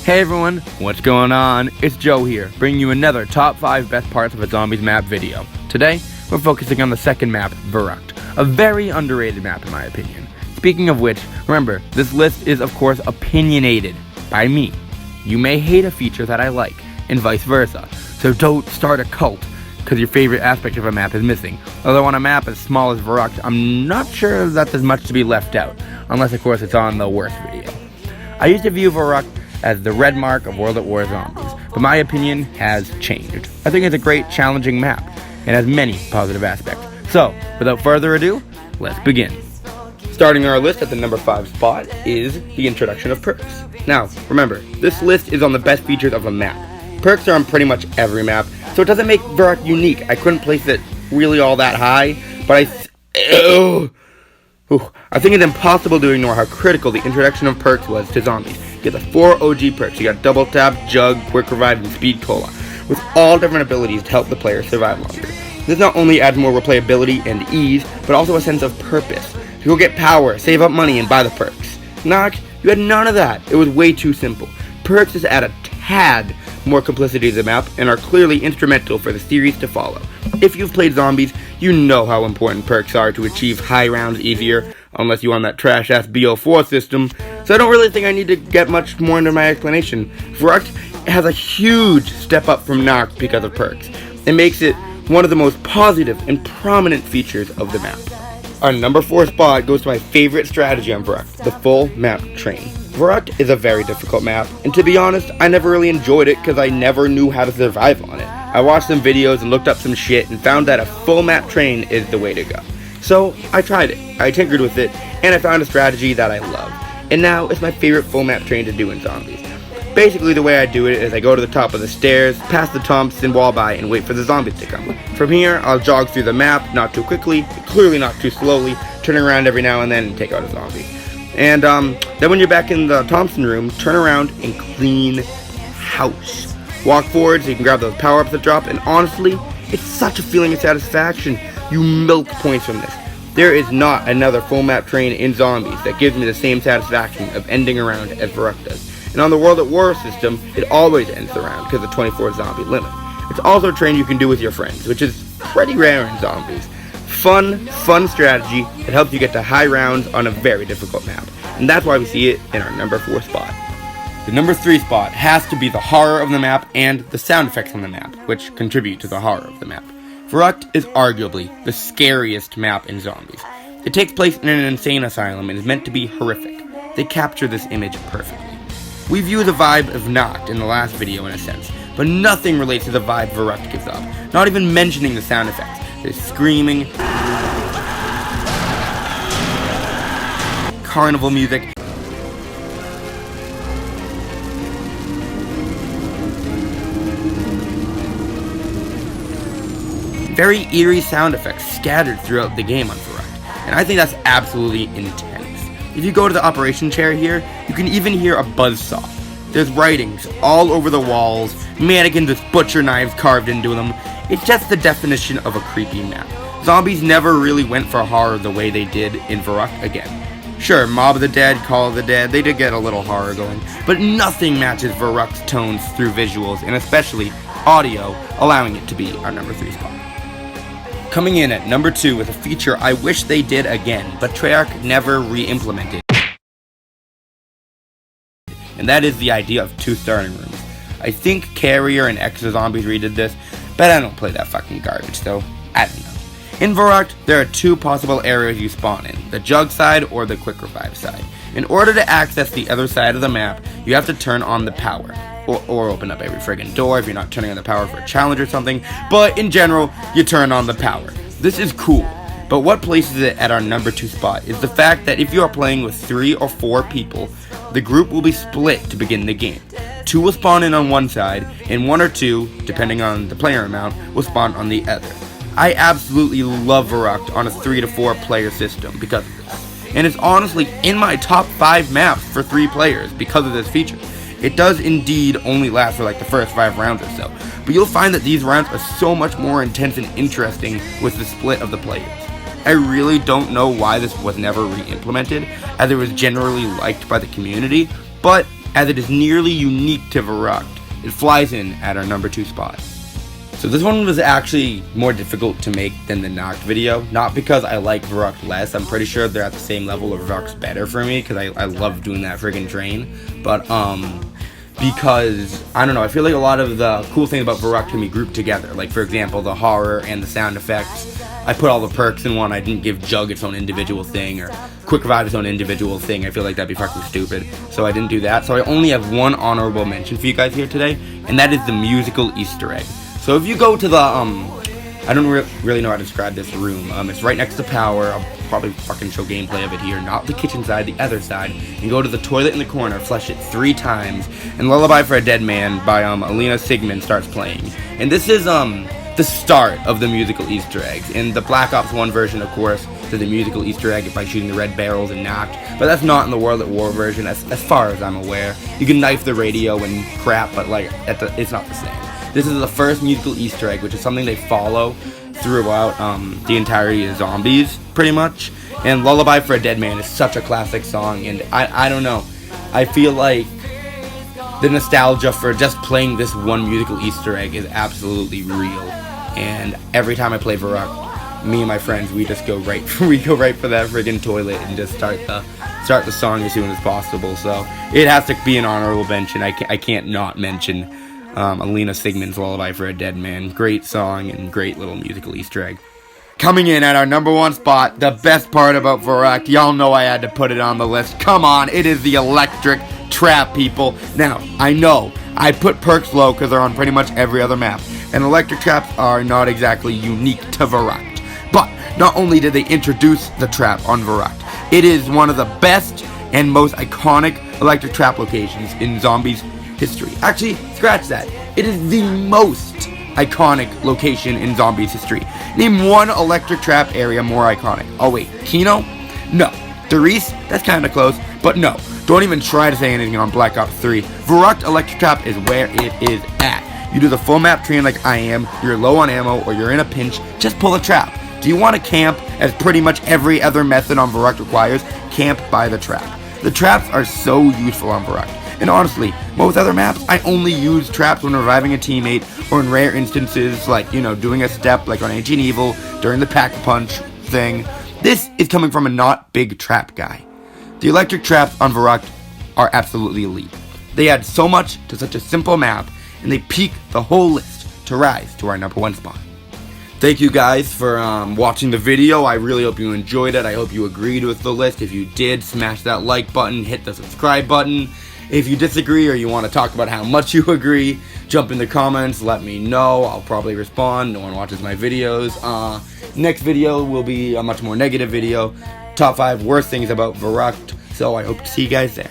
Hey everyone, what's going on? It's Joe here, bringing you another top 5 best parts of a zombies map video. Today, we're focusing on the second map, Verrukt, a very underrated map in my opinion. Speaking of which, remember, this list is of course opinionated by me. You may hate a feature that I like, and vice versa, so don't start a cult because your favorite aspect of a map is missing. Although on a map as small as Verrukt, I'm not sure that there's much to be left out, unless of course it's on the worst video. I used to view Verrukt as the red mark of World at War Zombies, but my opinion has changed. I think it's a great, challenging map, and has many positive aspects. So, without further ado, let's begin. Starting our list at the number 5 spot is the introduction of perks. Now, remember, this list is on the best features of a map. Perks are on pretty much every map, so it doesn't make Verrukt unique. I couldn't place it really all that high, but I think it's impossible to ignore how critical the introduction of perks was to zombies. You get the 4 OG perks. You got Double Tap, Jug, Quick Revive, and Speed Cola, with all different abilities to help the player survive longer. This not only adds more replayability and ease, but also a sense of purpose. You go get power, save up money, and buy the perks. Knock, you had none of that. It was way too simple. Perks just add a tad more complicity to the map, and are clearly instrumental for the series to follow. If you've played zombies, you know how important perks are to achieve high rounds easier, unless you on that trash-ass BO4 system, so I don't really think I need to get much more into my explanation. Verrukt has a huge step up from Knock because of perks. It makes it one of the most positive and prominent features of the map. Our number 4 spot goes to my favorite strategy on Verrukt, the full map train. Verrukt is a very difficult map, and to be honest, I never really enjoyed it because I never knew how to survive on it. I watched some videos and looked up some shit and found that a full map train is the way to go. So I tried it, I tinkered with it, and I found a strategy that I love. And now it's my favorite full map train to do in zombies. Basically the way I do it is I go to the top of the stairs, past the Thompson wall by, and wait for the zombies to come. From here, I'll jog through the map, not too quickly, clearly not too slowly, turning around every now and then and take out a zombie. And then when you're back in the Thompson room, turn around and clean house. Walk forward so you can grab those power-ups that drop, and honestly, it's such a feeling of satisfaction. You milk points from this. There is not another full map train in zombies that gives me the same satisfaction of ending a round as Verrukt does. And on the World at War system, it always ends the round because of the 24 zombie limit. It's also a train you can do with your friends, which is pretty rare in zombies. Fun strategy that helps you get to high rounds on a very difficult map. And that's why we see it in our number 4 spot. The number 3 spot has to be the horror of the map and the sound effects on the map, which contribute to the horror of the map. Verrukt is arguably the scariest map in zombies. It takes place in an insane asylum and is meant to be horrific. They capture this image perfectly. We view the vibe of Knocked in the last video in a sense, but nothing relates to the vibe Verrukt gives off, not even mentioning the sound effects. The screaming, carnival music, very eerie sound effects scattered throughout the game on Verrukt, and I think that's absolutely intense. If you go to the operation chair here, you can even hear a buzzsaw. There's writings all over the walls, mannequins with butcher knives carved into them. It's just the definition of a creepy map. Zombies never really went for horror the way they did in Verrukt again. Sure, Mob of the Dead, Call of the Dead, they did get a little horror going, but nothing matches Verrukt's tones through visuals, and especially audio, allowing it to be our number 3 spot. Coming in at number 2 with a feature I wish they did again, but Treyarch never re-implemented. And that is the idea of 2 starting rooms. I think Carrier and Exo Zombies redid this, but I don't play that fucking garbage, so I don't know. In Verrukt, there are 2 possible areas you spawn in, the Jug side or the Quick Revive side. In order to access the other side of the map, you have to turn on the power. Or open up every friggin' door if you're not turning on the power for a challenge or something, but in general, you turn on the power. This is cool, but what places it at our number 2 spot is the fact that if you are playing with 3 or 4 people, the group will be split to begin the game. 2 will spawn in on one side, and 1 or 2, depending on the player amount, will spawn on the other. I absolutely love Verrukt on a 3 to 4 player system because of this, and it's honestly in my top 5 maps for 3 players because of this feature. It does indeed only last for like the first 5 rounds or so, but you'll find that these rounds are so much more intense and interesting with the split of the players. I really don't know why this was never re-implemented, as it was generally liked by the community, but as it is nearly unique to Verrukt. It flies in at our number 2 spot. So this one was actually more difficult to make than the Knocked video. Not because I like Verrukt less. I'm pretty sure they're at the same level, or Verrukt's better for me, because I love doing that friggin' train. But, because, I don't know, I feel like a lot of the cool things about Verrukt can be grouped together. Like, for example, the horror and the sound effects. I put all the perks in one. I didn't give Jug its own individual thing, or Quick Revive its own individual thing. I feel like that'd be fucking stupid. So I didn't do that. So I only have one honorable mention for you guys here today, and that is the musical Easter egg. So if you go to the, I don't really know how to describe this room. It's right next to power. I'll probably fucking show gameplay of it here. Not the kitchen side, the other side. And go to the toilet in the corner, flush it 3 times, and Lullaby for a Dead Man by Alina Sigmund starts playing. And this is the start of the musical Easter eggs. In the Black Ops 1 version, of course, there's the musical Easter egg by shooting the red barrels and Knocked. But that's not in the World at War version, as far as I'm aware. You can knife the radio and crap, but like it's not the same. This is the first musical Easter egg, which is something they follow throughout the entirety of Zombies, pretty much. And Lullaby for a Dead Man is such a classic song, and I don't know. I feel like the nostalgia for just playing this one musical Easter egg is absolutely real. And every time I play Verrukt, me and my friends, we just go right for that friggin' toilet and just start the song as soon as possible. So it has to be an honorable mention. I can't not mention Alina Sigmund's Lullaby for a Dead Man. Great song and great little musical Easter egg. Coming in at our number 1 spot, the best part about Verrukt, y'all know I had to put it on the list. Come on, it is the electric trap, people. Now, I know I put perks low because they're on pretty much every other map, and electric traps are not exactly unique to Verrukt. But not only did they introduce the trap on Verrukt, it is one of the best and most iconic electric trap locations in Zombies history. Actually, scratch that. It is the most iconic location in Zombies history. Name one electric trap area more iconic. Oh wait, Kino? No. Doris? That's kinda close, but no. Don't even try to say anything on Black Ops 3. Verrukt electric trap is where it is at. You do the full map train like I am, you're low on ammo, or you're in a pinch, just pull a trap. Do you want to camp, as pretty much every other method on Verrukt requires? Camp by the trap. The traps are so useful on Verrukt. And honestly, most other maps, I only use traps when reviving a teammate, or in rare instances, like, you know, doing a step, like on Ancient Evil, during the Pack-a-Punch thing. This is coming from a not big trap guy. The electric traps on Verrukt are absolutely elite. They add so much to such a simple map, and they peak the whole list to rise to our number 1 spot. Thank you guys for watching the video. I really hope you enjoyed it. I hope you agreed with the list. If you did, smash that like button, hit the subscribe button. If you disagree or you want to talk about how much you agree, jump in the comments, let me know. I'll probably respond. No one watches my videos. Next video will be a much more negative video. Top 5 worst things about Verrukt. So I hope to see you guys there.